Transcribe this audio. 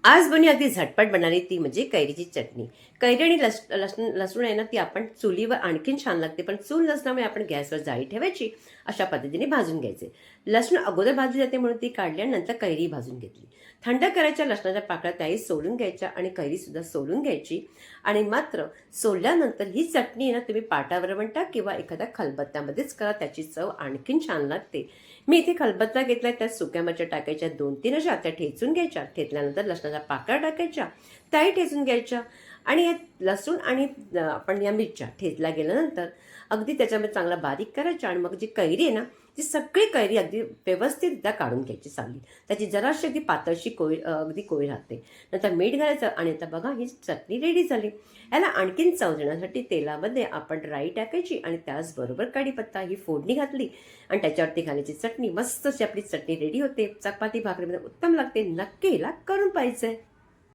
आज बनी अगदी झटपट बनणारी ती म्हणजे कैरीची चटणी. कैरी आणि लसूण आहे ना, ती आपण चुलीवर आणखीन छान लागते, पण चूल नसल्यामुळे आपण गॅसवर जाळी ठेवायची. अशा पद्धतीने भाजून घ्यायचे. लसूण अगोदर भाजली जाते म्हणून ती काढली आणि नंतर कैरी भाजून घेतली. थंड करायच्या लसणाच्या पाकळ्या त्याही सोलून घ्यायच्या आणि कैरीसुद्धा सोलून घ्यायची. आणि मात्र सोलल्यानंतर ही चटणी आहे ना, तुम्ही पाटावर म्हणता किंवा एखाद्या खलबत्त्यामध्येच करा, त्याची चव आणखीन छान लागते. मी इथे खलबत्ता घेतला, त्यात सुक्या मिरच्या टाकायच्या 2-3 अशा, त्या ठेचून घ्यायच्या. ठेचल्यानंतर लसणाच्या पाकळ्या टाकायच्या, त्याही ठेचून घ्यायच्या. आणि या लसूण आणि आपण या मिरच्या ठेचल्या गेल्यानंतर अगदी त्याच्यामध्ये चांगला बारीक करायच्या. आणि मग जी कैरी आहे ना, ती सगळी कैरी अगदी व्यवस्थितरित्या काढून घ्यायची साली. त्याची जराशी अगदी पातळशी अगदी कोळी राहते. नंतर मीठ घालायचं आणि आता बघा ही चटणी रेडी झाली. याला आणखीन चव देण्यासाठी तेलामध्ये आपण राई टाकायची आणि त्याचबरोबर कढीपत्ता ही फोडणी घातली आणि त्याच्यावरती घालायची चटणी. मस्त अशी आपली चटणी रेडी होते. चपाती भाकरीमध्ये उत्तम लागते. नक्की हिला करून पाहिजे.